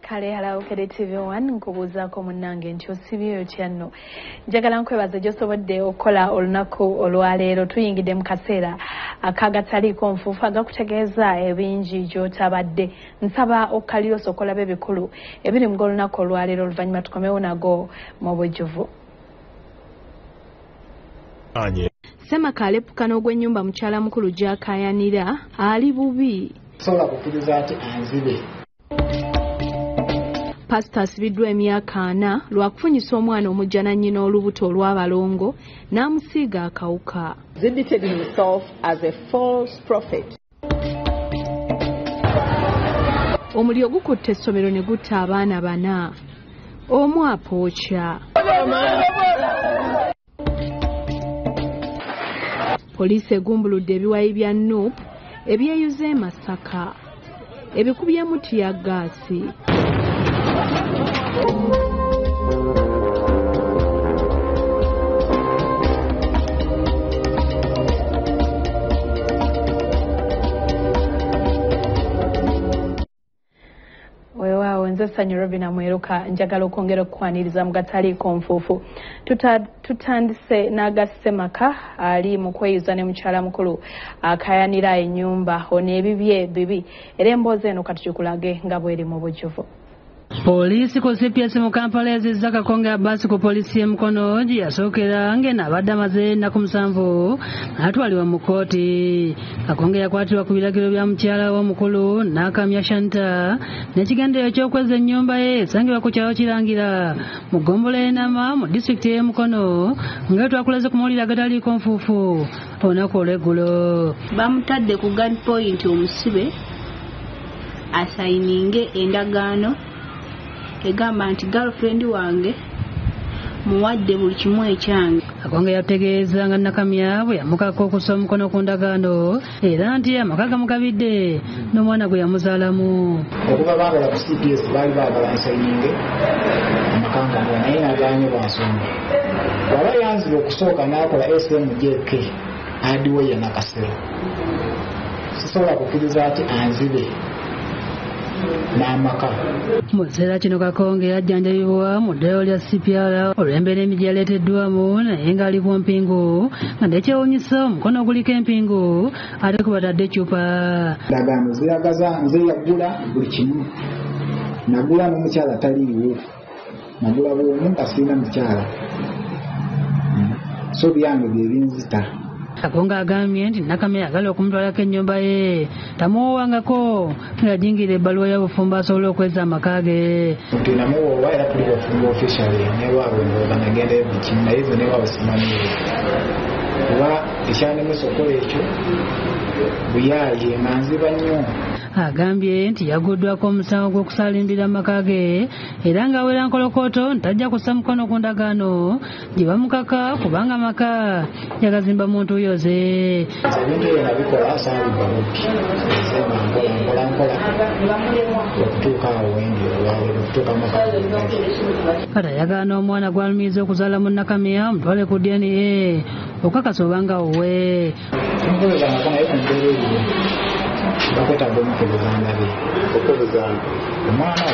Kale ala Bukedde TV1 nkubuuzaako munnange nti osibyeyo kyanno. Njagala nkwebaza gy'osobodde okukola olunaku olwaleero. Tuyingidde mu kaseera akagataliiko nfuufu agakutegeeza ebingi gy'otabadde. Nsaba okkalira osooka olabe ebikulu ebiri mu olunaku olwaleero oluvannyuma tukomewo nago mu bujjuvu. Ssemaka Aleppuka n'ogw'ennyumba mukyala mukulu gy'akaayanira ali bubi. Sobola kukkiriza ati anzibe. Pastor asibiddwa emyaka 4 lwakufunyisa omwana omujja na nnyina olubuto olw'abalongo n'amusiiga akawuka. Exhibited himself as a false prophet. Omuliro gukutte essomero ne gutta abaana 4. Omu apookya. Poliisi egumbuludde ebiwayi bya Nuupu ebyeyuza e Masaka. Ebikubyemu tiyaggaasi. Weewaawo nze Sanyu Robina Mweruka njagala okwongera okukwaniriza mu gataliiko nfuufu. Tutandise n'aga Ssemaka ali mu kweyuza ne mukyala mukulu akayanira ennyumba ono ebibye bibi era emboozi eno katukikulage nga bw'eri mu bujjuvu. Poliisi ku CPS mu Kampala ezizza Kakonge basi ku poliisi y'Emukono gye yasookera ng'eno abadde amaze ennaku 7 atwalibwa mu kkooti. Kakonge yakwatirwa ku biragiro bya mukyala w'omukulu n'akamya Shanta n'ekigendererwa ky'okweza ennyumba ye esangibwa ku kyalo Kirangira mu ggombolola y'Enama mu disitulikiti y'Emukono nga twakulaze ku mawulire agataliiko nfuufu olunaku olw'eggulo. Bamutadde ku gunpoint omusibe asayininge endagaano egamba nti girlfriend wange muwadde buli kimu ekyange. Kakonge yategeeza nga Nakamya bwe yamukako okussa omukono ku ndagaano era nti amaka gamugabidde n'omwana gwe yamuzaalamu. Okuva baagala ku CPS baali baagala nsayininge amakanga naye nagaanye lwa nsonga. Bw'aba yanzira okusooka n'akola SMJK adiweya nakasero. Sisobola kukkiriza ati anzibe n'amaka. Mu kiseera kino Kakonge yajjanjabibwa mu ddwaliro lya CPR olw'embeera embi yaleeteddwamu naye ng'ali ku Mpingu nga nekyewuunyisa omukono guliko empingu ate ku batadde Eccupa. Endagaano zeyagaza nze yagula buli kimu. Nagula n'omukyala taliiwo. Nagula bw'omu nga sirina mukyala. So byange bye binzita. Kakonge agambye nti Nakamya yagala okumutwalako ennyumba ye tamuwoowangako ng'ajingira ebbaluwa y'obufumbo asobole okweza amaka ge. Namuwoowa era tuli bafumbo officially ne lwabwe nga nagendayo buli kimu naye ze ne lwabwe simanyiire. Kuba ekyanemesa okukola ekyo buyaaye nga nziba nnyo. Agambye nti yaguddwako omusango gw'okusaalimbira amaka ge era ng'awera nkolokooto ntajja kussa mukono ku ndagaano gye bamukaka kubanga amaka yagazimba mu ntuuyo ze. Ebintu ebyo nabikola saalibwa bubbi. Mpola okutuuka awo wendi olwaleero okutuuka amaka. Kati ayagala n'omwana gw'alumiiriza okuzaala mu Nakamya omutwale ku DNA okukakasa obanga wowe. Omukoleza amaka naye ku mbeera eyo bakwetaaga omukolezanga be. Okolezanga omwana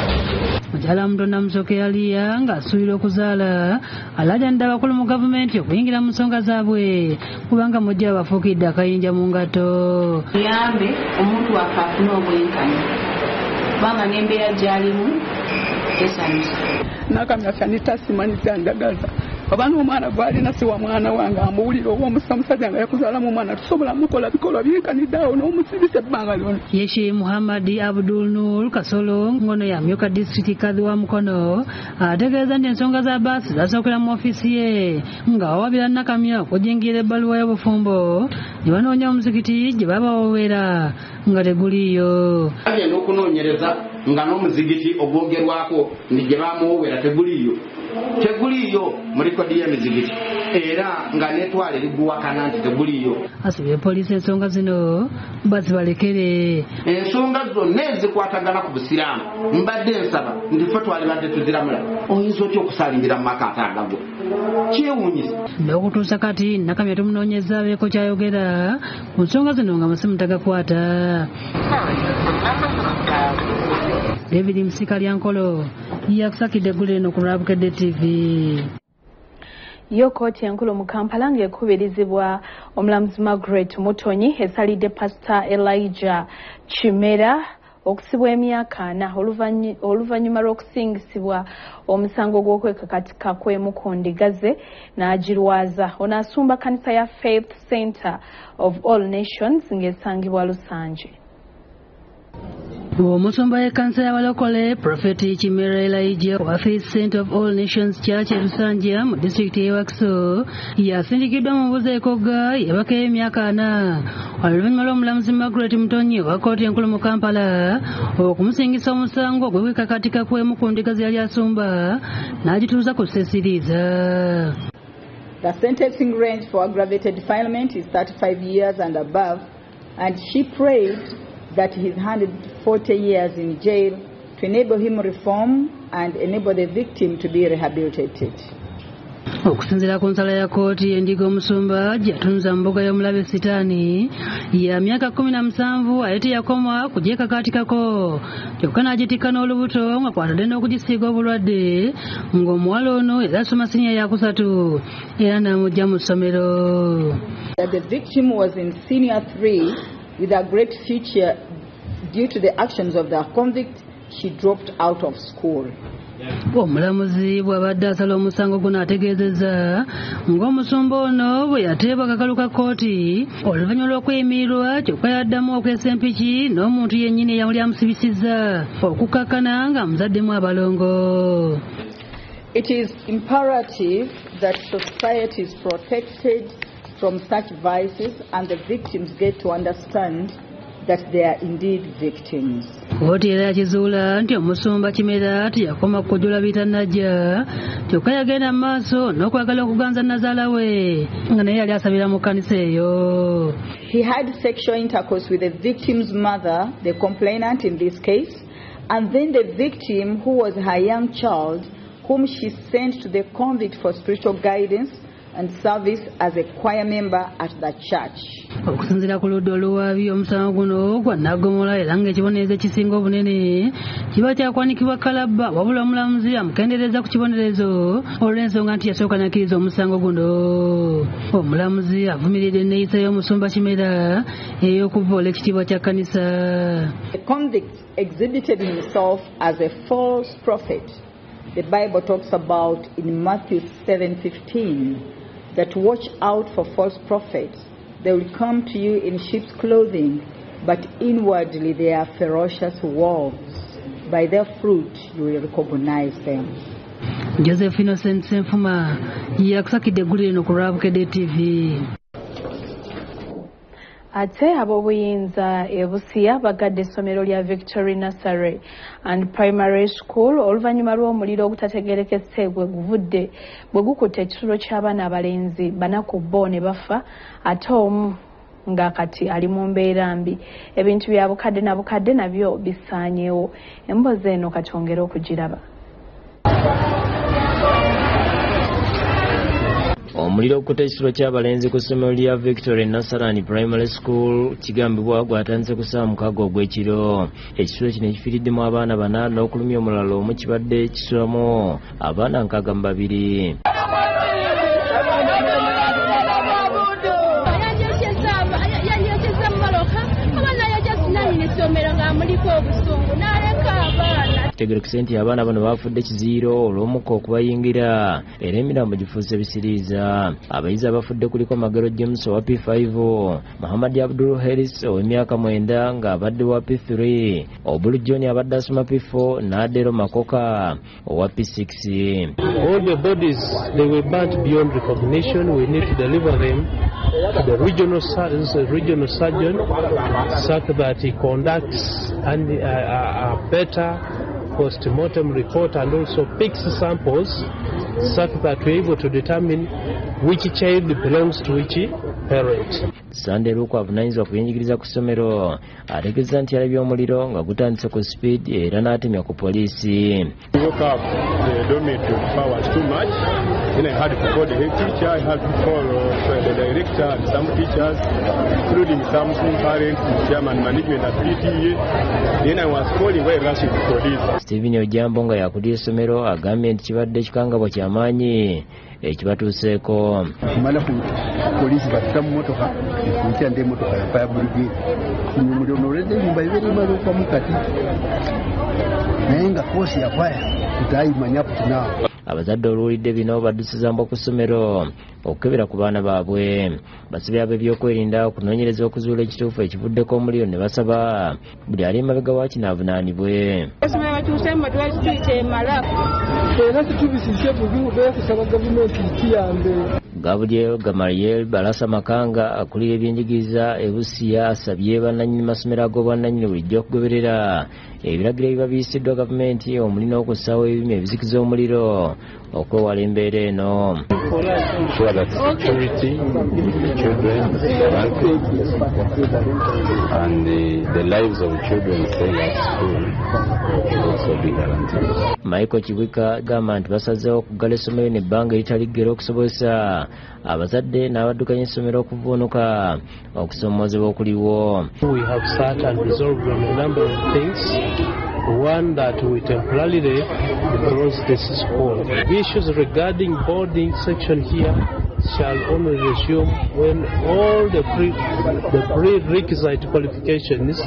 mukyala Mutona Musoke Aliya ng'asuubira okuzaala alaajanidde abakulu mu gavumenti okuyingira mu nsonga zaabwe kubanga mujja bafuukidde akayinja mu ngato. Muyambe omuntu akaafuna obwenkanya kubanga n'embeera gy'alimu tesanyusa. Nakamya Shanita simanyiza njagaza. Oba n'omwana gw'alina si wa mwana wange amuwulira oba omusajja nga yakuzaalamu omwana tusobola mukola bikolwa byenkanidde awo n'omusibisa ebbanga lyonna. Yeshi Muhammad Abdul Nur Kasolo ngono yamyuka disitulikiti kadhi wa Mukono ategeeza nti ensonga za baasi zasookera mu ofiisi ye nga wawabira Nakamya okujingira ebbaluwa y'obufumbo ne banoonya omuzikiti gye babawoowera nga teguliiyo. Agenda okunoonyereza nga n'omuzikiti ogwogerwako ni gye bamuwoowera teguliiyo. Teguliiyo muri kodi y'emizikiti era nga netwala eriguwakana nti teguliiyo. Asibye poliisi ensonga zino bazibalekere. Ensonga zonna ezikwatagana ku busiraamu mbadde nsaba nti ffe twalibadde tuziramula. Oyinza otya okusaalimbira mu maka atagago? Kyewuunyisa. N'okutuusa kati Nakamya tumunoonyeza abeeko kyayogera ku nsonga zino nga masimu tagakwata. David Msikalyankolo yakusakidde eggulu eno ku Bukedde TV. Yo kooti enkulu mu Kampala ng'ekubirizibwa omulamuzi Margaret Mutonyi esalidde Pastor Elijah Kimera okusibwa emyaka 4 oluvannyuma lw'okusingisibwa omusango gw'okwekakatika kw'emu ku ndiga ze n'agirwaza. Ono asumba kanisa ya Faith Center of All Nations ng'esangibwa Lusanje. Omusumba w'ekkanisa y'abalokole Prophet Kimera Elijah wa Faith Center of All Nations Church Lusanja mu disitulikiti y'e Wakiso yasindikiddwa mu buzeekogga yabaka emyaka 4 oluvannyuma lw'omulamuzi Margaret Mutonyi wa kkooti enkulu mu Kampala okumusingisa omusango ogw'okwekakatika kw'emu ku ndiga ze yali asumba n'agituuza ku ssesiriiza. The sentencing range for aggravated defilement is 35 years and above, and she prayed that he's 140 years in jail to enable him reform and enable the victim to be rehabilitated. Okusinziira ku nsala ya kkooti endiga omusumba gyatunza mu mbuga y'omulabe Sitaani ya myaka 17 ate yakoma kugyekakatikako kyokka n'agitikka n'olubuto nga kwatadde n'okugisiiga obulwadde ng'omuwala ono era asoma siniya ya 3 era n'amugya mu ssomero. The victim was in senior 3 with a great future. Due to the actions of the convict, she dropped out of school. Omulamuzi bw'abadde asala omusango guno ategeezezza ng'omusumba ono bwe yateebwa akakalu ka kkooti oluvannyuma lw'okweyimirirwa kyokka yaddamu okwesa empiki n'omuntu yennyini eyamuli amusibisizza okukakkana nga muzaddemu abalongo. It is imperative that society is protected from such vices and the victims get to understand that they are indeed victims. Kkooti era yakizuula nti omusumba Kimera teyakoma kujula bitannajja kyokka yagenda mu maaso n'okwagala okuganza nazaala we nga naye yali asabira mu kkanisa eyo. He had sexual intercourse with the victim's mother, the complainant in this case, and then the victim, who was her young child, whom she sent to the convict for spiritual guidance and service as a choir member at the church. Okusinziira ku ludda oluwaabi omusango guno gwa naggomola era ng'ekibonerezo ekisinga obunene kiba kyakwanikibwa kalabba wabula omulamuzi amukendeereza ku kibonerezo olw'ensonga nti yasooka n'akkiriza omusango guno. Omulamuzi avumiridde enneeyisa y'omusumba Kimera ey'okuvvoola ekitiibwa kya kkanisa. The convict exhibited himself as a false prophet. The Bible talks about in Matthew 7:15 that watch out for false prophets. They will come to you in sheep's clothing, but inwardly they are ferocious wolves. By their fruit you will recognize them. Joseph Innocent Senfuma yakusakidde eggulu eno ku Bukedde TV. Ate ab'obuyinza e Busia bagadde essomero lya Victory Nursery and Primary School oluvannyuma lw'omuliro ogutategeerekese bwe gukutte ekisulo ky'abaana abalenzi 4 ku bo ne bafa ate omu nga kati ali mu mbeera mbi. Ebintu bya bukadde na bukadde nabyo bisaanyeewo. Emboozi eno kati ongera okugiraba. Omuliro okutta ekisulo ky'abalenzi ku ssomero lya Victory Nursery and Primary School kigambibwa gwatandise ku ssaawa 6 ogw'ekiro. Ekisulo kino kifiiriddemu abaana 4 n'okulumya omulala omu kibadde kisulamu abaana 62. Kitegeerekese nti abaana bano baafudde kiziiro olw'omukka okubayingira era emirambo gifuuse bisiriiza. Abayizi abafudde kuliko Magero James owa P5, Muhammad Abdul Harris ow'emyaka 9 ng'abadde wa P3, Obulu John abadde asoma P4 n'Adero Makoka owa P6. All the bodies, they were burnt beyond recognition. We need to deliver them to the regional surgeon so that he conducts a better post-mortem report and also picks samples so that we're able to determine which child belongs to which parent. Sunday Luku avunanyizibwa ku byenjigiriza ku ssomero ategeeza nti yalabye omuliro nga gutandise ku speed era n'atemya ku poliisi. Then I had to call the head teacher, I had to call the director and some teachers, including some parents, chairman, management at PTA. Then I was calling while rushing to police. Stephen Ojambo nga yakulira essomero agambye nti kibadde ekikangabwa ky'amaanyi ekibatuuseeko. Tumala ku poliisi batuta mu motoka efunkira nde motoka ya fire brigade. Omuliro n'olwedde ennyumba ibeera emaze okwamu kati. Naye nga koosi ya fire tutayimanya kutinaawo. Abazadde oluwulidde bino baddusizambwa ku ssomero okukebera ku baana baabwe. Basabye ab'ebyokwerinda okunoonyereza okuzuula ekituufu ekivuddeko omuliro ne basaba buli ali emabega wa kino avunaanibwe. Essomero batuuseemu batuwa kitiiki emala era situbisiise bubi beekusaba gavumenti ikiyambe. Gabriel Gamaliel Balasa Makanga akulira ebyenjigiriza e Busia asabye bannannyini masomero ag'obwannannyini bulijjo okugoberera ebiragiro ebiba biyisiddwa gavumenti omuli n'okussaawo ebirime ebizikiza omuliro okwewala embeera eno. Michael Kibwika gamba nti basazeewo okuggala essomero n'ebbanga eritaliggera okusobozesa abazadde n'abaddukanya essomero okuvvuunuka okusomoozebwa okuliwo. We have sat and resolved on a number of things. One, that we temporarily close this school. The issues regarding boarding section here shall only resume when all the prerequisite qualifications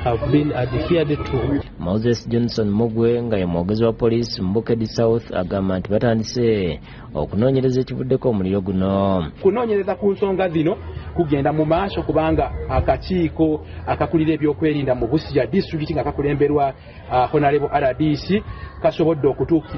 have been adhered to. Moses Johnson Mugwe nga ye mwogezi wa poliisi mu Bukedde South agamba nti batandise okunoonyereza ekivuddeko omuliro guno. Kunoonyereza ku nsonga zino kugenda mu maaso kubanga akakiiko akakulira ebyokwerinda mu Busia district nga kakulemberwa Honorable RDC kasobodde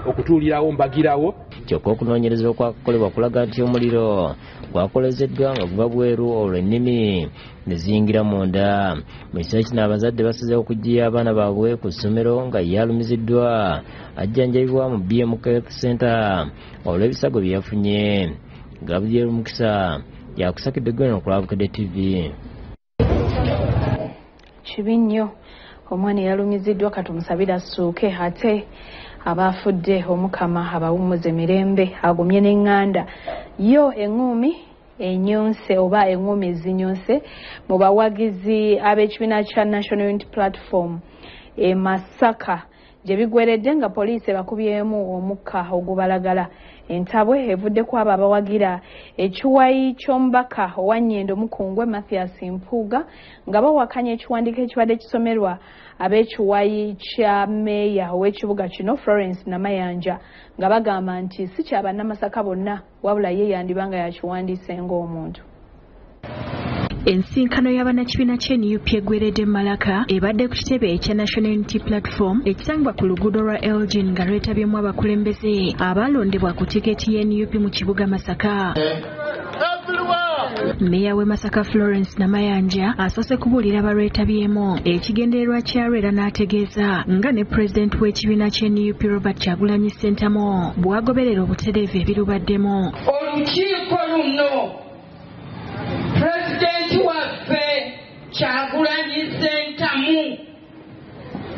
okutuulirawo mbagirawo. Kyokka okunoonyereza okwakolebwa kulaga nti omuliro gwakolezeddwa nga guba bweru olwo ennimi ne ziyingira munda. Mu kiseera kino abazadde basazeewo okuggya abaana baabwe ku ssomero nga yalumiziddwa ajjanjabibwa mu BMK Health Center olw'ebisago bye yafunye. Gabriel Mukisa yakusakidde gweno ku Bukedde TV. Kibi nnyo omwana yalumiziddwa katumusabira assuuke ate abafudde omukama abawummuze mirembe agumye n'eŋŋanda yo eŋŋumi enyonse oba eŋŋumi ezinyonse mu bawagizi ab'ekibiina kya National Unity Platform e Masaka gye bigweredde nga poliisi bakubyemu omukka ogubalagala. Entabwe evudde ku abo abawagira ekiwayi ky'omubaka owa Nnyendo Mukungwe Mathias Mpuuga nga bawakanya ekiwandiiko ekibadde kisomerwa ab'ekiwayi kya meeya ow'ekibuga kino Florence Namayanja nga bagamba nti si kya bannamasaka bonna wabula ye yandibanga yakiwandiise ng'omuntu. Ensinkano y'abannakibiina ky'NUP eggweredde Malaka ebadde ku kitebe ekya National Unity Platform ekisangibwa ku luguudo lwa Elgin nga lwetabyemu abakulembeze abalondebwa ku tiketi y'NUP mu kibuga Masaka. Meeya w'e Masaka Florence Namayanja asoose kubuulira abalwetabyemu ekigendererwa kyalwo era n'ategeeza nga ne pulezidenti w'ekibiina ky'NUP Robert Kyagulanyi Ssentamu bw'agoberera obutereevu ebirubaddemu. Olukiiko luno Pulezidenti waffe Kyagulanyi Ssentamu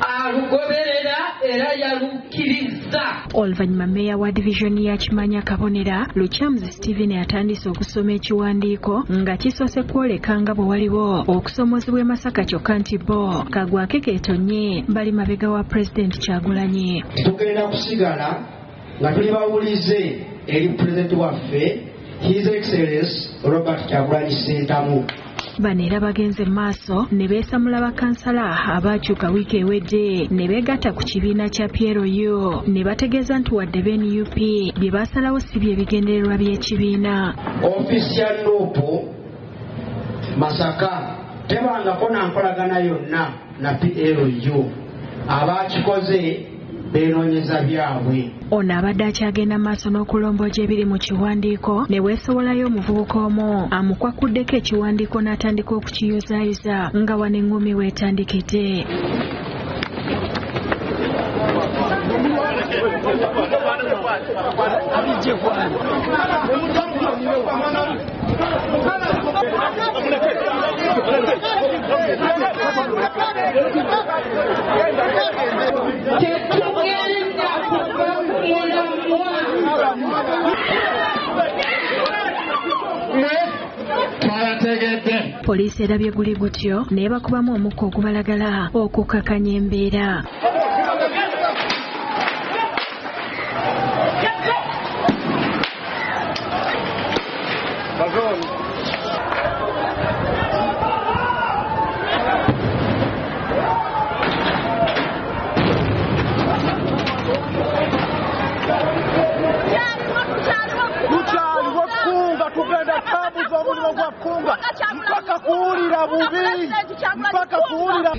alugoberera era yalukkiriza. Oluvannyuma meeya wa divisioni ya Kimanya Kabonera Lukyamuzi Stephen atandise okusoma ekiwandiiko nga kisoose kwoleka nga bwe waliwo okusomozebwa e Masaka kyokka nti bo kagwake keetonye bali mabega wa Pulezidenti Kyagulanyi. Tugenda kusigala nga tuli bawulize eri Pulezidenti waffe His Excellency Robert Kyagulanyi Ssentamu. Bano era bagenze maaso ne beesamula bakansala abaakyuka wiiki ewedde ne beegatta ku kibiina kya PLU ne bategeeza nti wadde b'NUP bye baasalawo si bye bigendererwa by'ekibiina. Ofiisi ya Nuupu Masaka tebangako na nkolagana yonna na PLU. Abaakikoze beenoonyeza byabwe. Ono abadde akyagenda maaso n'okulomboja ebiri mu kiwandiiko ne weesowolayo omuvubuka omu amukwakuddeko ekiwandiiko n'atandika okukiyuzaayiza nga wano eŋŋumi weetandikidde. poliisi erabye guli gutyo naye bakubamu omukka ogubalagala okukakanya embeera.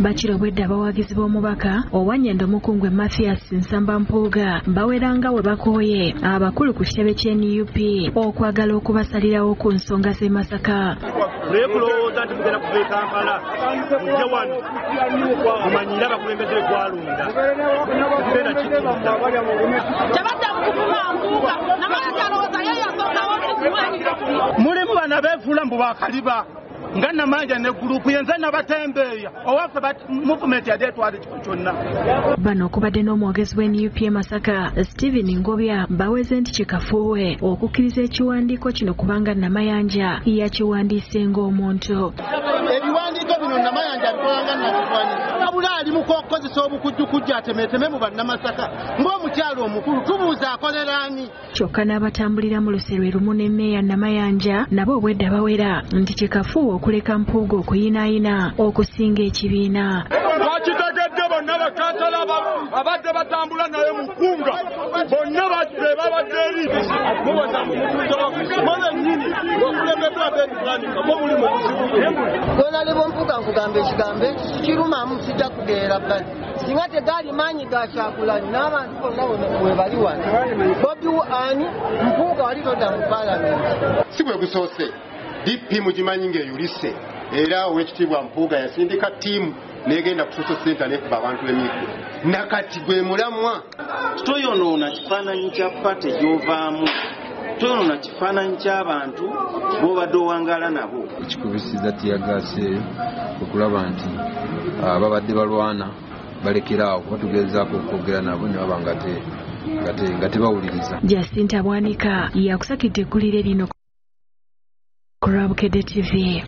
Bakiro bwedda abawagizi b'omubaka Owanyendo Mukungwe Mathias Nsamba Mpuuga baweranga we bakooye abakulu ku kitebe ky'NUP okwagala okubasalirawo ku nsonga z'e Masaka. Kulowooza nti mugenda kuva e Kampala mujje wano mumanyire abakulembeze be gwalonda tugenda kitiisa mulimu bana beefuula mbu bakaliba nga namanja ne gurupu yenze nabatembeeya owaffe muvumenti yali etwala ekifo kyonna. Bano okubadde n'omwogezi w'NUP e Masaka Stephen Ngobya baweze nti kikafuuwe okukkiriza ekiwandiiko kino kubanga Namayanja yakiwandiise ng'omuntu. Ebiwandiiko bino Namayanja bikolanga nakifanyi abula ali mu kukozesa obukujjukujja atemeteme mu bannamasaka ng'omukyalo omukulu tubuuza akoleraani. Kyokka n'abatambulira mu luserwe lumu ne Mmeeya Namayanja nabo obwedda bawera nti kikafuuwe okuleka Mpuuga okuyinaayina okusinga ekibiina. Bakitegedde bonna bakansala abadde batambula naye mu kkunga bonna babadde eri Olwaleero Mpuuga nkugamba ekigambo kikirumamu kijja kugeera bbali singa tegaali maanyi ga Kyagulanyi n'abantu bonna we bali wano Bobi Wine Mpuuga wali todda mu paalamenti. Si bwe gusoose DP mugimanyi ng'eyulise era Oweekitiibwa Mpuuga yasindika ttiimu negenda ku social center nekuba abantu b'emikulu nakati gwe mulamwa. Toyonoona kifaananyi kya pate gy'ovaamu, toyonoona kifaananyi ky'abantu b'obadde owangaala nabo. Ekikubisiza tiyagaasi eyo okulaba nti babadde balwana balekeraawo batugezaako okwogera nabo ne baba nga tebawuliriza. Jacinta Bwanika yakusakidde eggulire lino ku Bukedde TV.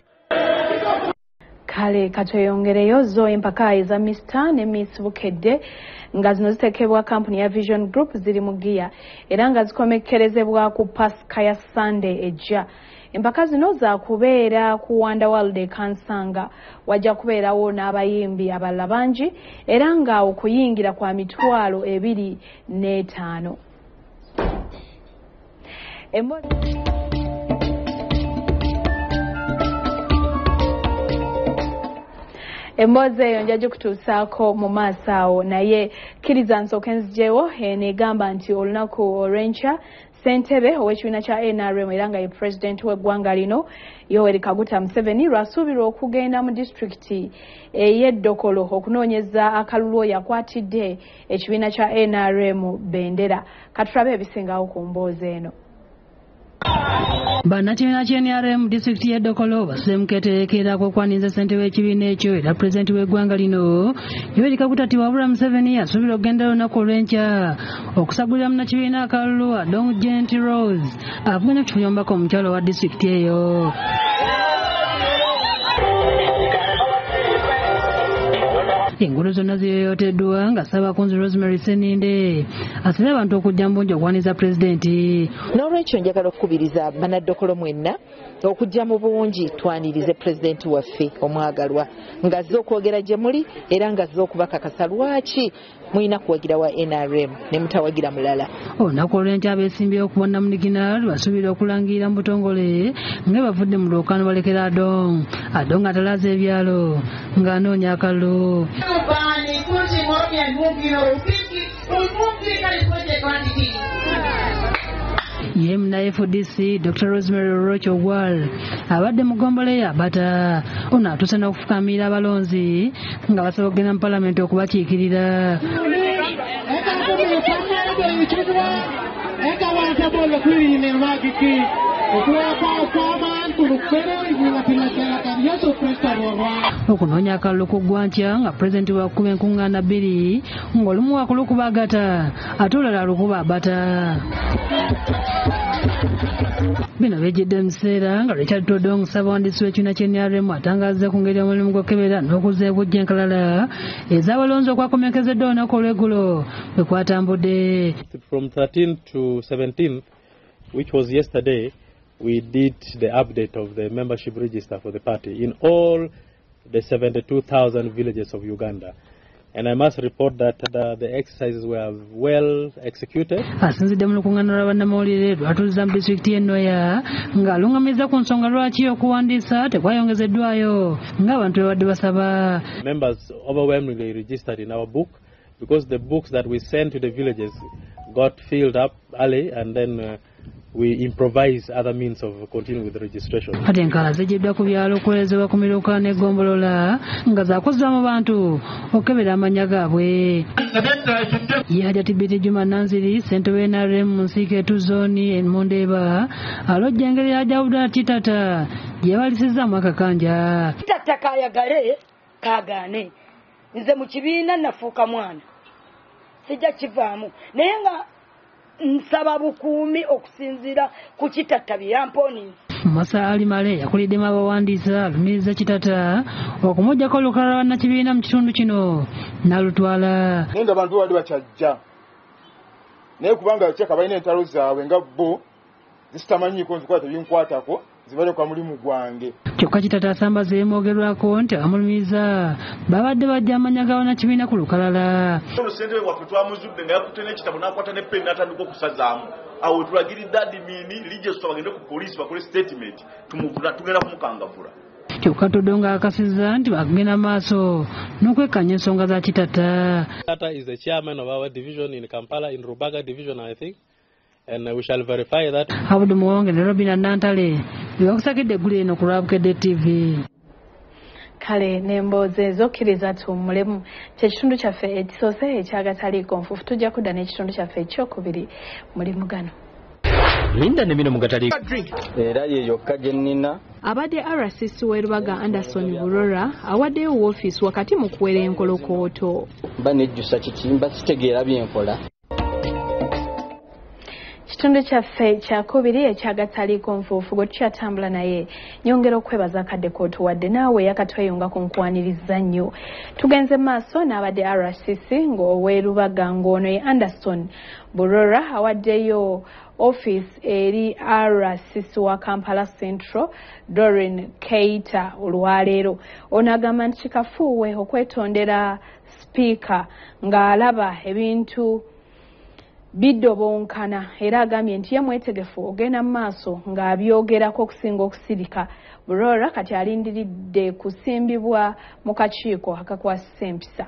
Kale katweyongereyo zo empaka eza Mr ne Miss Bukedde nga zino zitekebwa kampuni ya Vision Group ziri mu giya era nga zikomekerezebwa ku Pasika ya Sunday ejja. Empaka zino za kubeera ku Wonderworld Kansanga wajja kubeerawo n'abayimbi abalala bangi era nga okuyingira kwa mitwalo 25. Emboozi eyo njagye kutuusaako mu maaso awo naye kkiriza nsooke nzijewo negamba nti olunaku olw'enkya ssentebe ow'ekibiina kya NRM era nga ye pulezidenti w'eggwanga lino Yoweri Kaguta Museveni lwasuubirwa okugenda mu disitulikiti ey'Eddokolo okunoonyeza akalulu oyo akwatidde ekibiina kya NRM bendera. Katulabe ebisingawo ku mboozi eno. Bannakibiina ky'NRM disitulikiti y'Eddokolo basseemu keetereekera kw'okwaniza ssentebe w'ekibiina ekyo era pulezidenti w'eggwanga lino Yoweri Kaguta wabula Museveni asuubira okugenda olunaku olw'enkya okusagulira munnakibiina akalulu Adong Gent Rose avuganya ku kifunyambako omukyalo wa disitulikiti eyo. Enguudo zonna ziyoyoteddwa nga Ssaabakunzi Rosemary Seninde asabye abantu okujja mu bungi okwaniza pulezidenti. N'olwekyo njagala okukubiriza bannaddokolo mwenna okujja mu bungi twanirize pulezidenti waffe omwagalwa ng'azze okwogera gye muli era ng'azze okubakakasa lwaki mulina kuwagira wa NRM ne mutawagira mulala. Olunaku olw'enkya abeesimbyewo ku bwannamunigina basuubira okulangirira mu butongole nga bavudde mu lwokaano balekera Adong atalaaza ebyalo ng'anoonya akalulu. Yemna FDC Dr. Rosemary Rocho Wall abadde mu ggombolola y'abata ono atuuse n'okufukamira abalonzi nga basaba okugenda mu palamenti okubakiikirira. okunoonya akalulu ku ggwankya nga pulezidenti bw'akuba enkuŋŋaana bbiri ng'olumu wakulukuba agata ate olulala lukuba abata. Bino bijjidde mu kiseera nga Richard Todong ssaabawandiisi w'ekibiina ky'NRM atangaazza ku ngeri omulimu gw'okukebera n'okuzza ebujja enkalala ez'abalonzi okwakomekezeddwa olunaku olw'eggulo bwe kwatambudde. From 13th to 17th, which was yesterday, we did the update of the membership register for the party in all the 72,000 villages of Uganda. And I must report that the exercises were well executed. Asinzidde mu lukuŋŋaana lwa bannamawulire lwatuuliza mu disitulikiti y'e Noya ng'aluŋŋamizza ku nsonga lwaki okuwandiisa tekwayongezeddwayo ng'abantu bwe badde basaba. Members overwhelmingly registered in our book because the books that we sent to the villages got filled up early, and then we improvise other means of continuing with the registration. Ate enkala zijjiddwa ku byalo okukolezebwa ku miruka n'eggombolola nga zaakozebwa mu bantu okukebera amannya gaabwe. Yahya Tibiti Juma Nanziri ssentebe w'NRM mu Nsiikeetu zooni e Mundeeba alojja engeri ya Jawuda Kitata gye yabalisizaamu akakanja. Kitata kaayagale kaagaane nze mu kibiina nafuuka mwana sijja kivaamu naye nga nsaba bukuumi okusinziira ku Kitata bye yamponinze. Masa Ali Male yakuliddemu abawandiisa alumiriza Kitata okumuggyako olukalala bannakibiina mu kitundu kino n'alutwala. Naye nga abantu bali bakyajja naye kubanga kyeka balina entalo zaabwe nga bo zisitamanyiiko nzikwata binkwatako zibaleka mulimu gwange. Kyokka Kitata asambaza ebimwogerwako nti abamulumiriza babadde bajja amanya ga bannakibiina ku lukalala. Olusente waffe twamuzudde nga yakutte n'ekitabo n'akwata ne pen n'atandika okusazaamu. Awo tulagiridde adimini Lijeso bagende ku poliisi bakole statement tugenda kumukangavula. Kyokka Todong akakasizza nti bagenda maaso n'okwekkaanya ensonga za Kitata. Kitata is the chairman of our division in Kampala, in Rubaga division, I think. And we shall verify that. Abudu Muwonge ne Robina Nantale byakusakidde eggulu eno ku lwa Bukedde TV. Kale n'emboozi ezokkiriza tuwummulemu kyekitundu kyaffe ekisoose ekyagataliiko nfuufu tujja kudda n'ekitundu kyaffe ekyokubiri mulimu gano. Linda ne bino mugataliiko era ye yokka gye nnina. Abadde RCC w'e Rubaga Anderson Burora awaddeyo woofiisi wakati mu kuwera enkolokooto. Mba nejjusa kikimba sitegeera byenkola. Kitundu kyaffe kyakubiri ekyagataliiko nfuufu gwe tukyatambula naye nyongera okwebaza akadde kootuwadde naawe yakatweyunga ku nkwaniriza nnyo. Tugenze maaso n'abadde RCC ng'ow'e Rubaga ng'ono ye Anderson Burora awaddeyo office eri RCC wa Kampala Central Doreen Keita olwaleero. Ono agamba nti kikafuuwe okwetondera sipiika ng'alaba ebintu biddobonkana era agambye nti ye mwetegefu ogenda mu maaso ng'abyogerako okusinga okusirika. Burora kati alindiridde kusimbibwa mu kakiiko akakwasisa empisa.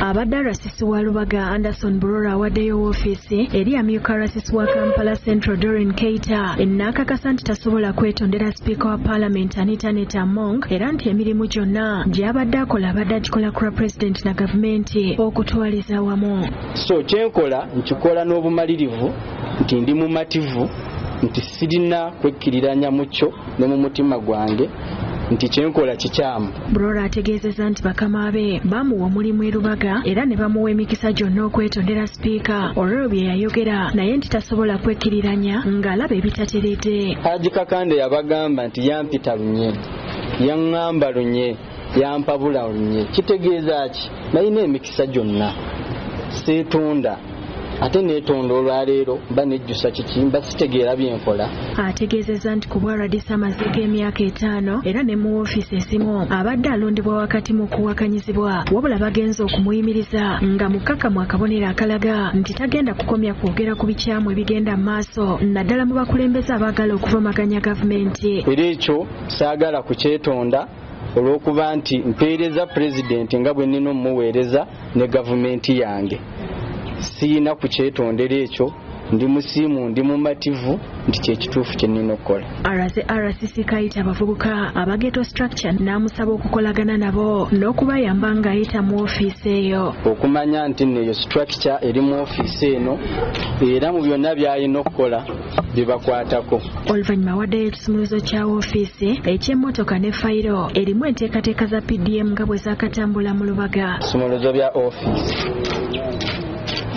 Abadde RCC wa Rubaga Anderson Burora awaddeyo woofiisi eri amyuka RCC wa Kampala Central Doreen Keita n'akakasa nti tasobola kwetondera sipiika wa Parliament Anita Among era nti emirimu gyonna gy'abadde akola abadde agikola ku lwa Pulezidenti na gavumenti okutwaliza wamu. So kyenkola nkikola n'obumalirivu nti ndi mumativu nti sirina kwekkiriranya mu kyo ne mu mutima gwange nti kyenkola kikyamu. Burora ategeezezza nti bakama be bamuwa omulimu e Rubaga era ne bamuwa emikisa gyonna okwetondera sipiika olw'ebyo bye yayogera naye nti tasobola kwekkiriranya ng'alaba ebitateredde. Haji Kakande yabagamba nti yampita lunye yaŋŋamba lunye yampabula lunye kitegeeza ki nalina emikisa gyonna seetunda ate neetonda olwaleero mba nejjusa kikimba sitegeera byenkola. Ategeezezza nti ku bwa radisi amaze g'emyaka 5 era ne mu woofiisi ezimu abadde alondebwa wakati mu kuwakanyizibwa wabula bagenza okumuyimiriza nga mukkakkamu akabonero akalaga nti tagenda kukomya kwogera ku bikyamu ebigenda mu maaso naddala mu bakulembeze abaagala okuvumaganya gavumenti. Era ekyo saagala kukyetonda olw'okuba nti mpeereza pulezidenti nga bwe nnina omuweereza ne gavumenti yange. Siina kukyetondera ekyo ndi musiimu ndi mumativu nti kyekituufu kye nnina okukola. RCC kayita abavubuka abageto structure n'amusaba okukolagana nabo n'okubayamba ng'ayita mu ofiisi eyo. Okumanya nti nno eyo structure eri mu ofiisi eno era mu byonna by'alina okukola bibakwatako. Oluvannyuma waddeyo ekisumuluzo kya ofiisi eky'emmotoka ne fayiro erimu enteekateeka za PDM nga bwe zaakatambula mu Lubaga. Ebisumuluzo bya ofiisi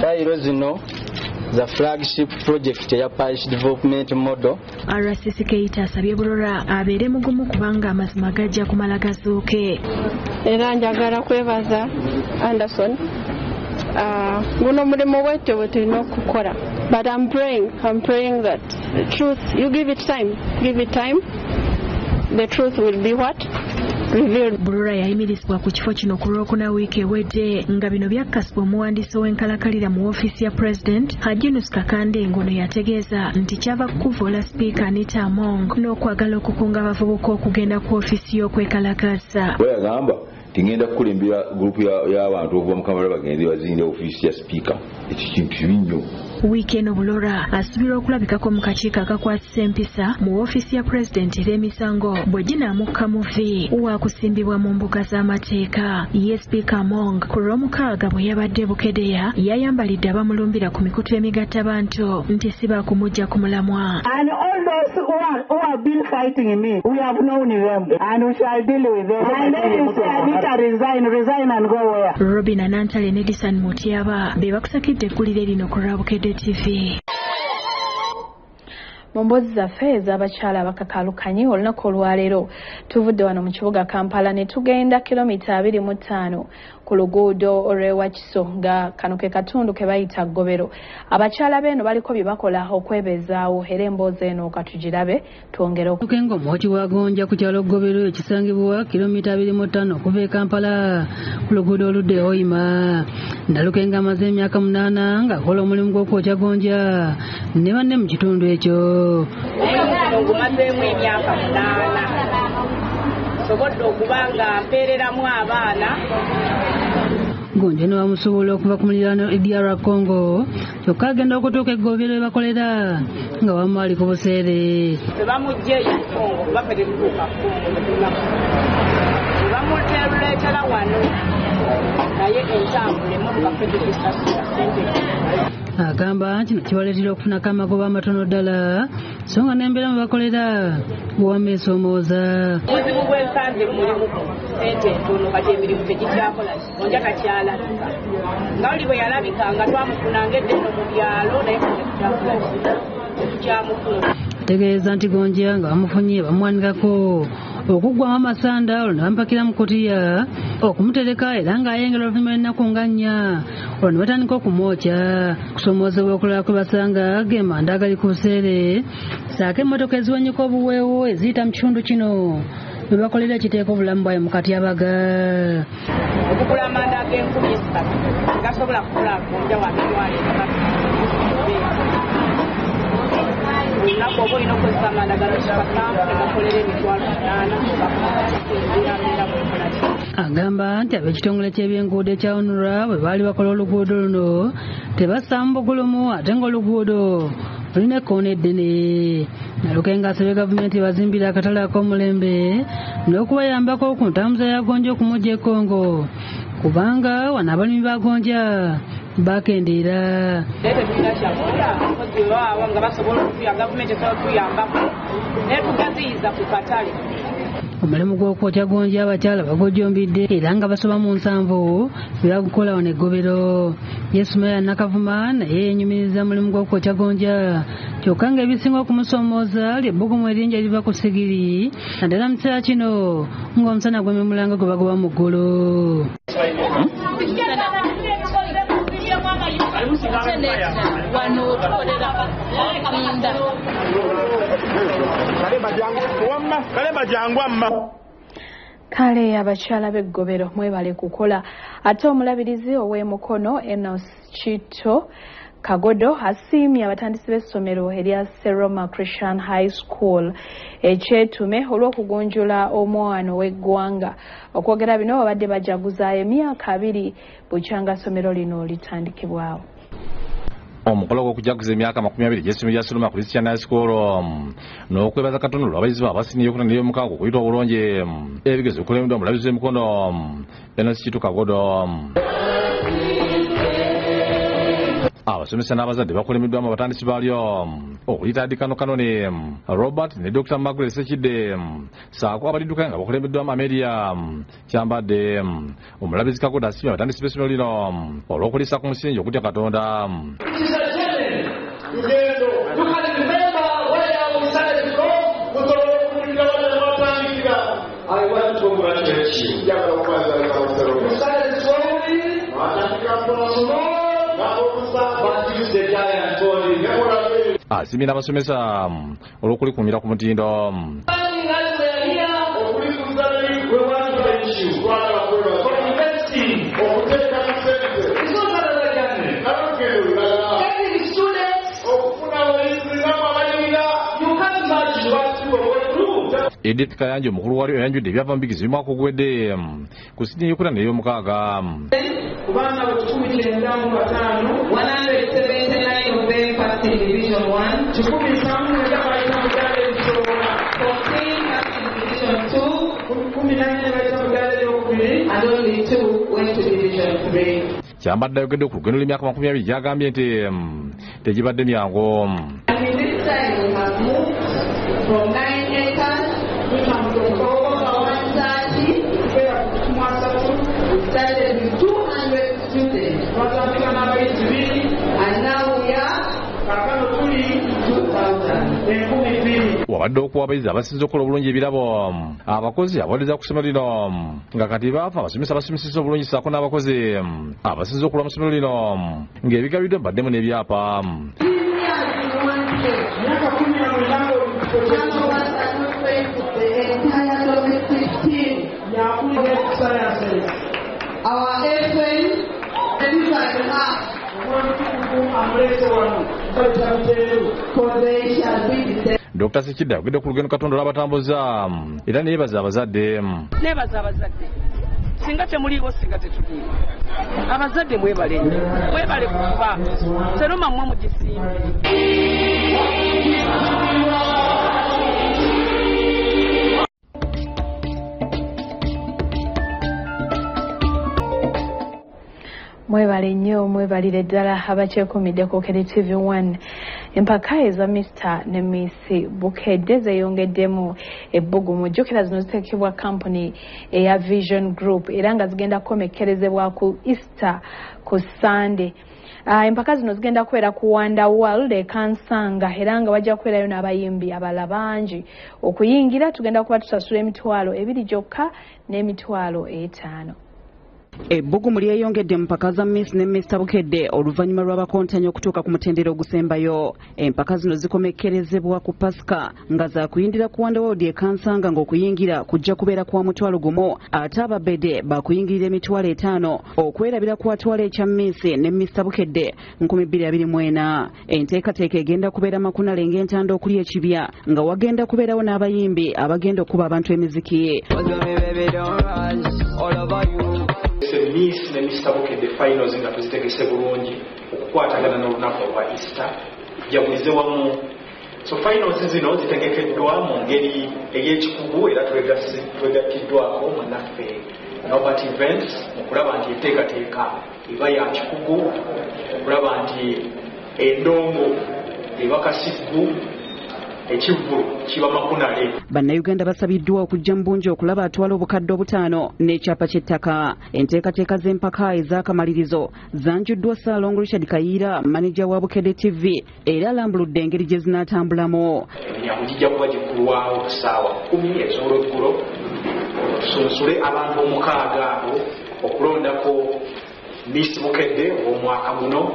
fayiro zino the flagship project ya parish development model. RCC Keita asabye Bulora abeere mugumu kubanga amazima gajja kumala gazuuke. Era njagala kwebaza Anderson guno mulimu wete tulina okukola, but I'm praying that the truth, you give it time, the truth will be what? Bulora yayimirizibwa ku kifo kino ku Lwokuna wiiki ewedde nga bino byakakasibwa omuwandiisi w'enkalakalira mu ofiisi ya President Hajinus Kakande ngono yategeeza nti kyava kukuvoola Sipiika Anita Among n'okwagala okukunga abavubuka okugenda ku ofiisi y'okwekalakaasa. Yagamba tingenda kukulembera gurupu y'abantu okuva mu Kampala bagenzi bazinda ofiisi ya Sipiika. Ekyo kintu kibi nnyo. Wiiki eno Bulora asubira okulabikako mu kakiiko akakwasisa empisa mu ofiisi ya Pulezidenti er'emisango bwe ginaamuka muvi wa kusimbibwa mu mbuga z'amateeka. Ye Sipiika Among ku Lwomukaaga bwe yabadde Bukeddeya yayambalidde abamulumbira ku mikutu emigattabantu nti si baakumuggya ku mulamwa. And all those who have been fighting me, we have known them and we shall deal with them. And then you say Anita resign and go where? Robin Anantale ne Edison Mutiaba be bakusakidde eggulire lino ku lwa Bukedde TV. Mu mboozi zaffe ez'abakyala abakakalukanye olunaku olwaleero tuvudde wano mu kibuga Kampala ne tugenda kilomita 25 ku luguudo olw'Ewakiso nga kano ke katundu ke bayita Ggobero. Abakyala b'eno baliko bye bakola okwebezaawo era emboozi eno katugirabe twongere okukenga omwoki wa Gonja ku kyalo Ggobero ekisangibwa kilomita 25 okuva e Kampala ku luguudo oludde Hoima. Ndalukenga amaze emyaka 8 ng'akola omulimu gw'okwokya Gonja ne banne mu kitundu ekyo. Ngumazeemu emyaka 8 sobodde okuba nga mpeereramu abaana. Gonja ne bamusobola okuva ku muliraano DR Congo kyokka agenda okutuuka e Ggobero we bakolera nga wamu ali ku buseere. Tebamuggyeyo Congo kuba ffe tetutuuka Congo tebamuleetera wano naye entambula emmotoka ffe tetusasula sente. Agamba nti kibaleetera okufunako amagoba amatono ddala so nga n'embeera mwe bakolera bwewameesoomooza. Obuzibu bw'ensanze mulimu sente ntono kati emirimu tegikyakola Gonja takyalabika. Nga oli bwe yalabika nga twamufunanga eddeno mu byalo naye tetukyamufuna. Ategeeza nti Gonja nga bamufunye bamuwanikako okuggwamu amasanda olwo ne bampakira mu kutiya okumutereka era ng'ayengera oluvannyuma lw'ennaku nga 4 olwo ne batandika okumwokya. Kusoomoozebwa okulala kwe basanga gemanda agali ku buseere saako emmotoka eziwanyika obuweewo eziyita mu kitundu kino bwe bakolera ekiteeka obulamu bwayo mu katyabaga. Okugula amanda ag'enkumi 3 gasobola kukola Gonja wa mitwalo 3. Olunaku oba olina okozesa amanda ganokipakampu ne gakolera emitwalo 8. Agamba nti ab'ekitongole ky'ebyenguudo ekya UNRA bwe baali bakola oluguudo luno tebassaamu bugulumu ate ng'oluguudo lulina ekkoona eddene. Nalukenga asabye gavumenti bazimbira akatale ak'omulembe n'okubayambako ku ntambuza ya Gonja okumujja e Congo kubanga wano abalimi ba Gonja bakendeera. Tetulina kyakola abakozi baawa nga basobola gavumenti esobola okutuyambako naye tugaziyiza ku katale. Omulimu gw'okwokya Gonja abakyala bagojjombidde era nga basoba mu 7 bwe bagukola wano e Ggobero. Yesumaya Nakavuma naye yenyumiriza mulimu gw'okwokya Gonja kyokka nga ebisinga okumusoomooza ly'ebbugumu eringi eriva ku sigiri naddala mu kiseera kino ng'omusana gw'emimulanga gwe bagoba mu ggulu. Kale abakyala b'Eggobero mwebale kukola ate omulabirizi ow'emukono Enos Chito Kagodo asiimye abatandisi b'essomero erya Seroma Christian High School ekyetume olw'okugonjola omwana w'eggwanga. Okwogera bino babadde bajaguza emyaka 2 bukyanga ssomero lino litandikibwawo. omukolo gw'okujaguza emyaka 20 gy'essomero lya Suluma Christian High School n'okwebaza Katonda lw'abayizi abasinye okuna n'eby'omukago okuyita obulungi ebigezo bikulembeddwa omulabizi w'emikono Enos Kitu Kagodo. Abasomesa n'abazadde bakulembeddwamu abatandisi baalyo okuyita Dikano Kanone Robert ne Dr. Margaret Sekidde saako abaliddukanya nga bakulembeddwamu Amelia Kyambadde. Omulabizi Kagodo asiimye abatandisi b'essomero lino olw'okuliisa ku musingi okutya Katonda. I want to congratulate you. You started slowly, but you the giant body. Asiimye n'abasomesa olw'okulikumira ku mutindo. We want to thank you for investing. Every student, you can't imagine what you are going through. Edith Kayanja omukulu wali oyanjudde ebyava mu bigizi by'omwaka ogwedde ku Sydney y'okuna n'ey'omukaaga. Ku baana bo 195 179 of them passed in Division 1. 10 bayita mu ddala erisobola. 14 passed in Division 2. 14 bayita mu ddala eryokubiri. And only 2 went to Division 3. Kyambadde ayogedde ku lugendo lw'emyaka 20 gy'agambye nti tegibadde myangu. And in this time we have moved from 9 acres to over 130. We started with 200 students. And now we are 2,000. Wabadde okuwa abayizi abasinze okukola obulungi ebirabo abakozi abaweereza ku ssomero lino nga kati baafa abasomesa abasomeseza obulungi ssaako n'abakozi abasinze okulwa mu ssomero lino ng'ebigabiddwa baddemu n'ebyapa. Our FM, and Dr. Sekidde ayogedde ku lugendo Katonda lw'abatambuza era neyebaza abazadde. Neebaza abazadde singa temuliiwo singa tetuliiwo abazadde mwebale kuba seroma mmwe mugisimbe. Mwebale nnyo mwebalire ddala abakyekuumiddeko Bukedde TV1. Empaka eza Mr. ne Miss Bukedde zeeyongeddemu ebbugumu. Jjukira zino ziteekebwa kampuni eya Vision Group era nga zigenda kukomekkerezebwa ku Easter ku Sunday. Empaka zino zigenda kubeera ku Wonder World e Kansanga era nga wajja kubeerayo n'abayimbi abalala bangi. Okuyingira tugenda kuba tusasula emitwalo 2 gyokka n'emitwalo 5. Ebbugumu lyeyongedde mu mpaka za Miss ne Mr. Bukedde oluvannyuma lw'abakontanya okutuuka ku mutendera ogusembayo. Empaka zino zikomekkerezebwa ku Pasika nga za kuyindira ku Wonder World e Kansanga ng'okuyingira kujja kubeera kwa mutwalo gumu ate ababede bakuyingirira emitwalo 5 okwerabira ku watwalo ekya Miss ne Mr. Bukedde 2024. Enteekateeka egenda kubeera makunale ng'entanda okuli ekibya nga wagenda kubeerawo n'abayimbi abagenda okuba abantu emiziki. Miss ne Mr. Bukedde finals nga tuzitegese bulungi okukwatagana n'olunaku olwa Easter jagulize wamu. So finals zino zitegekeddwa mu ngeri ey'ekikugu era twegattiddwako munnaffe Nobert Events okulaba nti enteekateeka eba ya kikugu, okulaba nti endongo eba kasiggu, ekivvu kiba makunale. Bannayuganda basabiddwa okujja mu bungi okulaba atwala obukadde 5 n'ekyapa ky'ettaka. Enteekateeka z'empaka ez'akamalirizo zanjuddwa Ssaalongo Richard Kayiira, maneja wa Bukedde TV, era alambuludde engeri gye zinaatambulamu. Emiryango gijja kuba giggulwawo ku ssaawa 10 ez'olweggulo tusunsule abantu 6 abo okulondako Miss Bukedde ow'omwaka guno.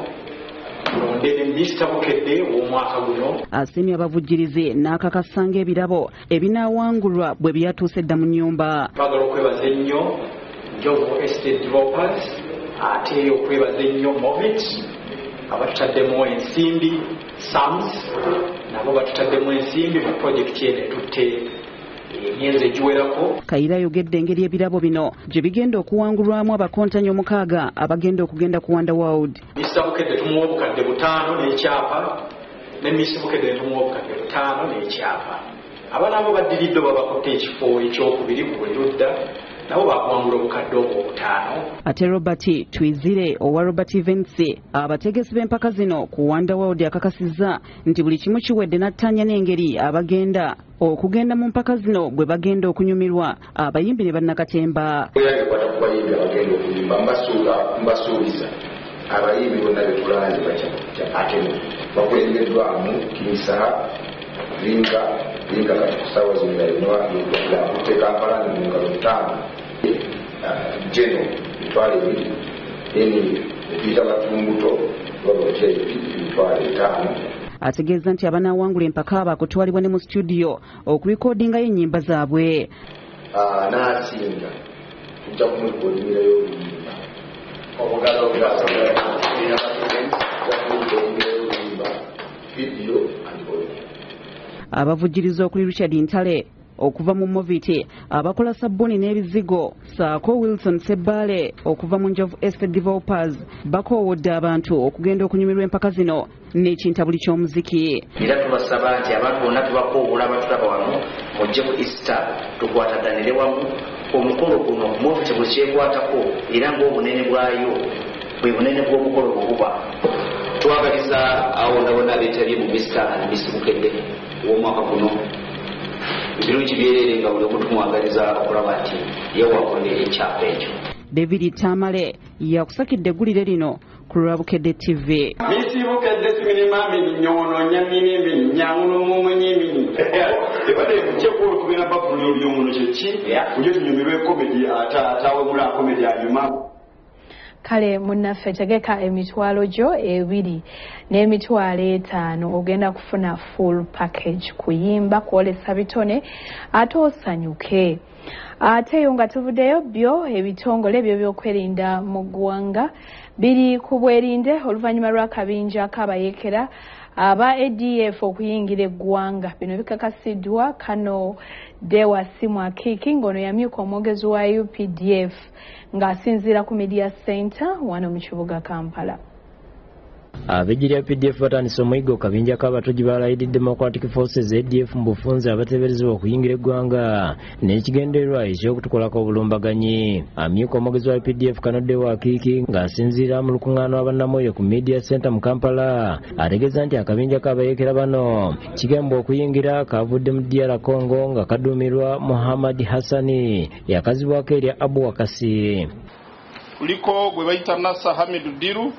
Asiimye abavujjirizi n'akakasanga ebirabo ebinaawangulwa bwe byatuuse edda mu nnyumba. Twagala okwebaza ennyo Njovu Estate Developers, ate okwebaza ennyo Movit abatutaddemu ensimbi, SAMS nabo batutaddemu ensimbi mu pulojekiti eno etutte emyezi egiwerako. Kayira ayogedde engeri ebirabo bino gye bigenda okuwangulwamu abakontanyi 6 abagenda okugenda ku Underworld. Mr. Bukedde tumuwa obukadde 5 n'ekyapa ne Miss Bukedde tumuwa obukadde 5 n'ekyapa. Abaana abo baddiridde babakotte ekifo ekyokubiri ku buli ludda nabo bakuwangula obukadde obwo 5. Ate Robert Twizire owa Robert Events abategesi b'empaka zino ku Underworld akakasizza nti buli kimu kiwedde n'attanya n'engeri abagenda okugenda mu mpaka zino bwe bagenda okunyumirwa abayimbi ne bannakatemba. Kwata ku bayimbi abagenda okuyimba mbasuubiza abayimbi bonna betulanze ate bakulembeddwamu Kinsaha Linga kati kusawa zina ya kuteka Kampala mu ngalo 5 jeno twale bili eni bita batumbuto baboche twale 5. Ategeeza nti abanawangula empaka abakutwalibwa ne mu studio okulikodinga ennyimba zaabwe. N'asinga tujja kumulikodingayo oluyimba obugala obugasa video and audio. Abavujjiriza okuli Richard Ntale okuva mu Moviti abakola sabbuni n'ebizigo saako Wilson Sebbale okuva mu Njovu Estate Developers bakoowodde abantu okugenda okunyumirwa empaka zino n'ekintabuli ky'omuziki. Era tubasaba nti abantu bonna tubakoowoola abatulaba wano mujje ku Easter tukwataganire wamu omukolo guno Moviti bwe kyekwatako era ng'obunene bwayo bwe bunene bw'omukolo obuba. Twagaliza awo bonna beetabye mu Mr. and Miss Bukedde w'omwaka guno birungi byerere nga buli omuntu mwagaliza okulaba nti yewakonera ekyapa ekyo. David Tamale yakusakidde eggulire lino ku Bukedde TV. Miss Bukedde simini nyono nyamini nyanguno mumunyimini ebade kuchekulu kubera babuli by'omuntu kyeki uje tunyumirwe comedy atawe mula comedy anyuma. Kale munnaffe tegeka emitwalo gyo 2 n'emitwalo 5 ogenda kufuna full package kuyimba kwolesa bitone ate osanyuke. Ate yo nga tuvuddeyo byo ebitongole byo byokwerinda mu ggwanga biri ku bwerinde oluvannyuma lw'akabinja akabayekera aba ADF okuyingira eggwanga. Bino bikakasiddwa Kano Dewa Simwakiki ng'ono yamyuka omwogezi wa UPDF ng'asinziira ku Media Center wano mu kibuga Kampala. Abejjira PDF batandise omuyiggo kabinja k'abatogi ba Allied Democratic Forces ADF mu bufunze abateeberezebwa okuyingira eggwanga n'ekigendererwa eky'okutukolako obulumbaganyi. Amyuka omwogezi wa PDF Kano Dewa Kiki ng'asinziira mu lukuŋŋaana lw'abannamwoyo ku Media Center mu Kampala ategeeza nti akabinja k'abayeekera bano kigamba okuyingira kavudde mu DR Congo nga kaduumirwa Muhammad Hassani yakazibwako erya Abu Wakasi. Kuliko gwe bayita Nasa Hamidu Diru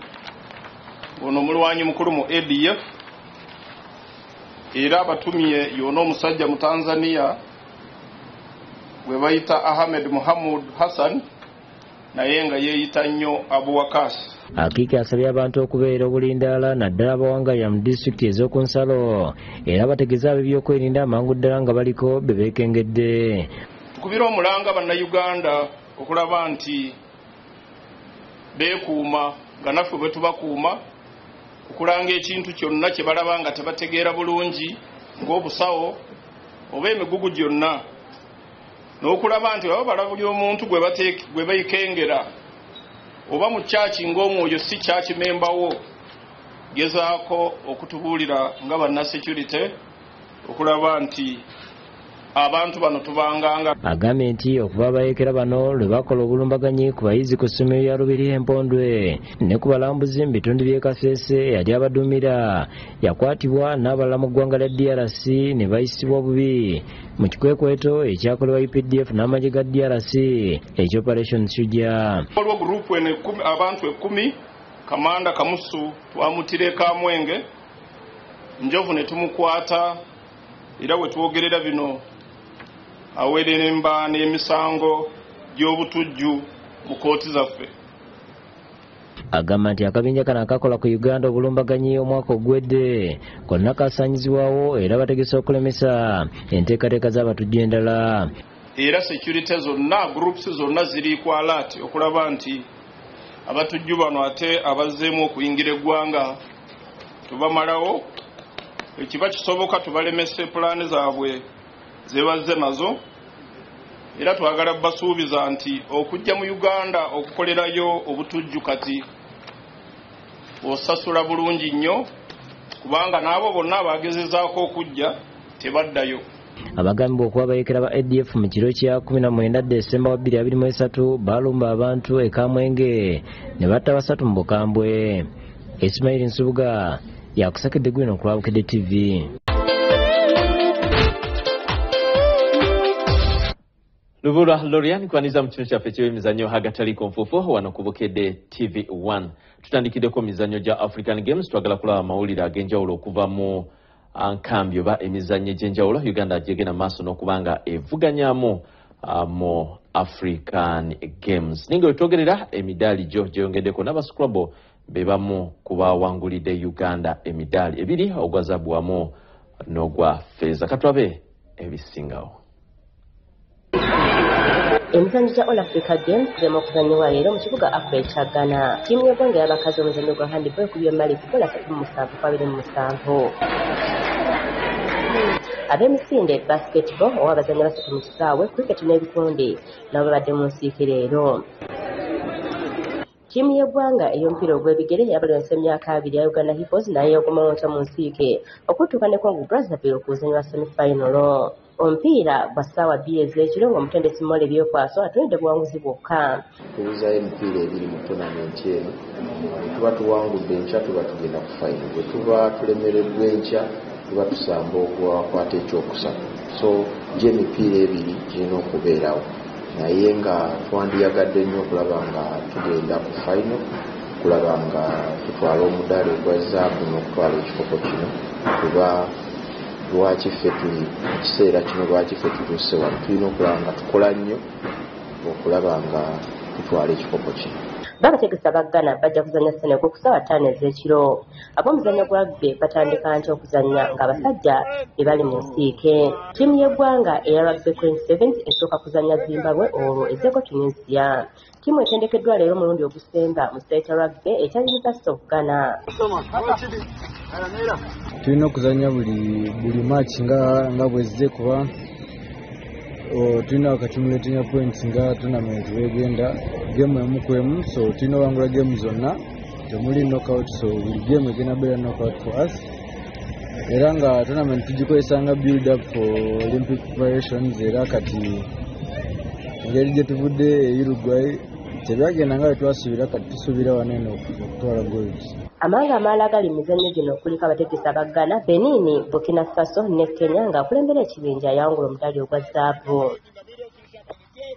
ono mulwanyi mukulu mu ADF era batumye yono omusajja mu Tanzania gwe bayita Ahmed Muhammad Hassan naye nga yeeyita nnyo Abu Wakas. Akiki asabye abantu okubeera obulindaala naddala abawangalira mu disitulikiti ez'oku nsalo era bategeeza ab'ebyokwerinda amangu ddala nga baliko be beekengedde. Tukubira omulanga bannayuganda okulaba nti beekuuma nga naffe bwe tubakuuma okulanga ekintu kyonna kye balaba nga tebategeera bulungi ng'obusawo oba emigugu gyonna n'okulaba nti baba balabuli omuntu gwe bayikengera oba mu kyaki ng'omwoyo si kyaki membawo gezaako okutubuulira nga bannasecurity okulaba nti abantu bano tubanganga. Agambye nti okuva abayeekera bano lwe bakola obulumbaganyi ku bayizi ku ssomero lya Lubiri Empondwe ne ku balambuzi mu bitundu by'e Kasese yali abaduumira yakwatibwa n'abalala mu ggwanga lya DRC ne bayisibwa bubi mu kikwekweto ekyakolebwa UPDF n'amagye ga DRC ekyoperation Sujja. Waliwo gurupu eno abantu 10 Kamanda Kamusu twamutire Kamwenge Njovu ne tumukwata era we twogerera bino awereremba n'emisango gy'obutujju mu kooti zaffe. Agamba nti akabinja kano akakola ku Uganda obulumbaganyi omwaka ogwedde konna kasaanyizibwawo era bategese okulemesa enteekateeka z'abatujju endala. Era security zonna groups zonna ziri ku alert okulaba nti abatujju bano ate abazzeemu okuyingira eggwanga tubamalawo ekiba kisoboka tubalemese pulaani zaabwe zebazze nazo era twagala basuubiza nti okujja mu Uganda okukolerayo obutujju kati osasula bulungi nnyo kubanga n'abo bonna abagezezaako okujja tebaddayo. Abagambibwa okuba abayeekera ba ADF mu kiro kya 19 Desemba 2023 balumba abantu e Kamwenge ne batta basatu mu bukambwe. Ismail Nsubuga yakusakidde gwino ku Bukedde TV. Lubula Lorian kwaniza mukino kyaffe ky'emizannyo hagataliko nfuufu wano ku Bukedde TV 1. Tutandikiddeko emizannyo gya African Games, twagala kulaba amawulire ag'enjawulo okuva mu nkambi oba emizannyo egy'enjawulo Uganda gyegenda maaso n'okubanga evuganyamu mu African Games. Ninga wetwogerera emidaali gyo gyeyongeddeko n'abaskrabo be bamu ku bawangulidde Uganda emidaali ebiri ogwa zaabu wamu n'ogwa feeza. Katwabe ebisingawo. Emizannyo gya All Africa Games zirema okuzannyibwa leero mu kibuga Accra ekyagana. Ttiimu y'eggwanga y'abakazi omuzannyo gwa handball ekubye Mali kugola 3-7 ab'emisinde basketball ow'abazannyi basatu mu kisaawe, cricket n'ebikonde nabo babadde mu nsiike leero. Ttiimu y'eggwanga ey'omupiira ogw'ebigere yabalonsa emyaka 2 ya Uganda Hippos naye ogumawonca mu nsiike okutuuka ne Congo Brazzaville ku buzannyi bwa semi-final. Omupiira gwa ssaawa 2 ez'ekiro ng'omutendesi Mole Byekwaso atunudde buwanguzi bwokka. Tubuzayo emipiira ebiri mu tonamenti eno, tuba tuwangudde enkya tuba tugenda ku fayino, bwe tuba tulemereddwa enkya tuba tusamba okwakwata ekyokusatu. So gy'emipiira ebiri girina okubeerawo, naye nga twandiyagadde nnyo okulaba nga tugenda ku fayino, okulaba nga tutwala omudaali ogwa zaabu n'okutwala ekikopo kino. Kuba lwaki ffe tuli mu kiseera kino, lwaki ffe tutuuse wano, tulina okulaba nga tukola nnyo okulaba nga tutwala ekikopo kino. Babategesa ba Ghana bajja kuzannya Senegal ku ssaawa 5 ez'ekiro. Ab'omuzannyo gwa rugby batandika nkya okuzannya ng'abasajja be bali mu nsiike. Ttiimu y'eggwanga eya Rugby Queen Sevens esooka kuzannya Zimbabwe olwo ezzeeko Tunisia. Ttiimu etendekeddwa leero mulundi ogusemba mu State Rugby ekya University of Ghana. Tulina okuzannya buli match nga bwezze kuba tulina akatumulatinga points nga tournament wegenda game emu ku emu, so tulina wangula game zonna, temuli knockout, so buli game egenda beera knockout for us. Era nga tournament tugikozesa nga build up for Olympic preparations, era kati engeri gye tuvudde e Uruguay tebyagenda nga twasuubira, kati tusuubira waneeno okutwala gold. Amanga amalala agali mu mizannyo gino kuliko abategesa ba Ghana, Benin, Burkina Faso ne Kenya ng'akulembera ekibinja yawangula omudaali ogwa zaabu.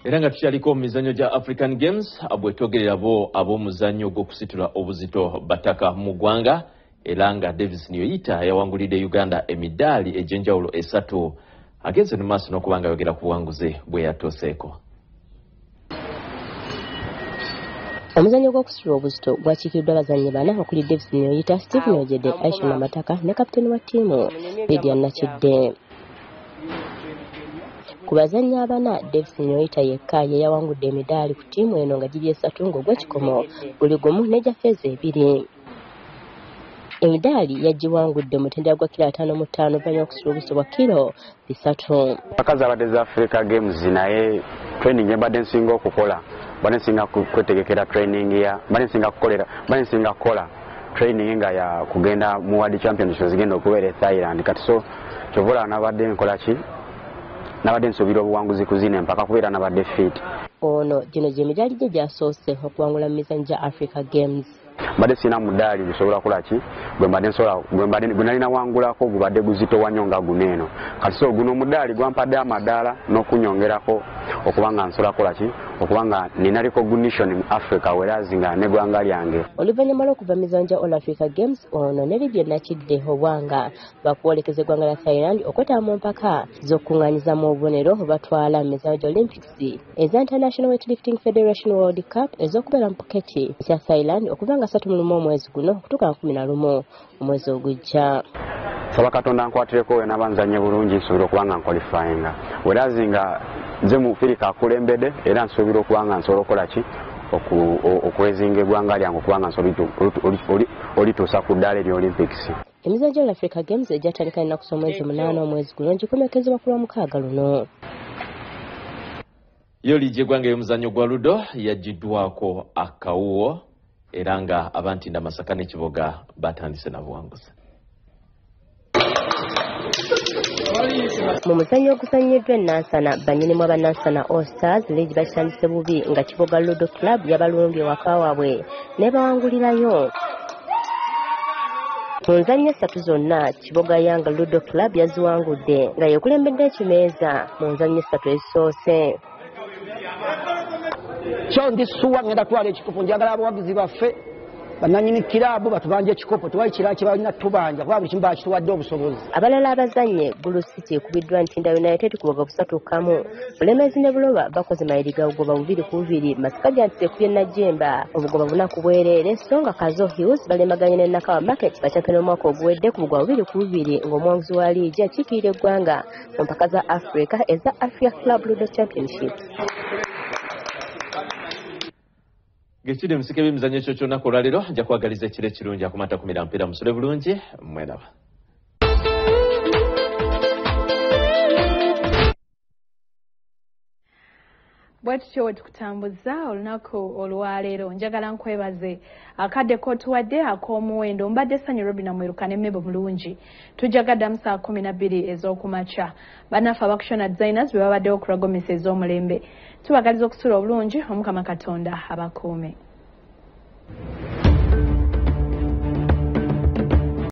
Era nga tukyaliko mu mizannyo gya African Games bwetwogerera ab'omuzannyo gw'okusitula obuzito bataka mu ggwanga, era nga Davis Niyoyita yawangulidde Uganda emidaali egy'enjawulo 3 agenze mu maaso n'okuba nga ayogera ku buwanguzi bwe yatooseeko. Omuzannyo gw'okusitula obuzito gwakiikiddwa abazannyi 4 okuli Davis Niyoyita, Stephen Ojede, Aisha Namataka ne kapiteeni wa ttiimu Lydia Nakidde. Ku bazannyi 4 Davis Niyoyita yekka ye yawangudde emidaali ku ttiimu eno nga giri 3 ng'ogw'ekikomo buli gumu n'egya ffeeza 2. Emidaali yagiwangudde mutendera gwa kilo 5.5 banya okusitula obuzito bwa kilo 3. Bakazi abadde za Africa Games naye training embadde nsinga okukola, bane nsinga kwetegekera training ya bane nsinga kukola training nga ya kugenda mu World Championships zigenda okubeera e Thailand. Kati so kyovula nabadde nkola ki, nabadde nsuubira obuwanguzi kuzina empaka kubeera nabadde fit. Ono gino gye midaali gye gyasoose okuwangula mu mizannyo gya Africa Games. Mbadde sina mudaali gusobola kola ki, gwe nalina wangulako gubadde guzito wanyonga guneeno. Kati so guno omudaali gwampadde amadaala n'okunyongerako okuba nga nsobola kola ki, okuba nga nina recognition mu Africa whereas nga n'eggwanga lyange. Oluvannyuma lw'okuva mu mizannyo gya All Africa Games, ono ne Lydia Nakidde obwanga bakuwolekeza eggwanga lya Thailand okwetaba mu mpaka z'okuŋŋaanyizamu obubonero batwala mu mizannyo gya Olympics eza International Weightlifting Federation World Cup ez'okubeera mu Phuket ekya Thailand okuva nga 31 omwezi guno okutuuka 11 omwezi ogujja. Saba Katonda nkwatireko we n'abanzanye bulungi nsuubira okuba nga nkwalifayinga, whereas nga nze mu Africa akulembedde era nsuubira okuba nga nsobola okukola ki, okwezinga eggwanga lyange okuba nga nsobola olituusa ku ddaala erya Olympics. emizannyo gya Africa Games egyatandika ennaku z'omwezi 8 omwezi guno gikomekezebwa ku Lwomukaaga luno. Yoli gwanga y'omuzannyo gwa ludo yajiddwako akawuwo era nga abantinda Masaka n'Ekiboga batandise na buwanguzi. Mu muzannyo oguzannyiddwa enansana bannyinimu abanansana All Stars leegi bakitandise bubi nga Kiboga Ludo Club yabalumbye waka waabwe ne bawangulirayo. Mu nzannyo 3 zonna Kiboga Young Ludo Club yaziwangudde nga yekulembedde ekimeeza mu nzannyo 3 ezisoose. Kyo ndi suwa ngenda twala ekikopo njagala abawagizi baffe bananyini kiraabu batubanja ekikopo tuwayi kiraki balina tubanja kuba buli kimu bakituwadde obusobozi. Abalala abazannye Gulu City ekubiddwa Ntinda United ku Bugoba 3-1. Bulemeezi ne Buloba bakoze mayiriga Bugoba 2-2. Masaka Giants ekubye Najjemba Obugoba 4 ku bwereere so nga Kazo Hills balemaganye ne Nakawa Market bakyapena omwaka oguwedde ku Bugoba 2-2 ng'omuwanguzi wa liigi akiikirira eggwanga mu mpaka za Africa eza Africa Club Ludo Championships. Gechide musike b'emizannyo ekyo kyonna ku lwaleero nja kwagaliza ekiro ekirungi akumata kumira mpira musule bulungi mwenaba. Bwatutyo wetukutambuza olunaku olwaleero njagala nkwebaze akadde k'otuwadde ak'omuwendo mbadde Sanyu Robina Mweruka ne Mebo Mulungi tujagaddamu saa 12 ez'okumakya bannaffe abakushona designers bwe babaddewo ku lwagomesa ez'omulembe tubagaliza okusula obulungi Omukama Katonda abakuume.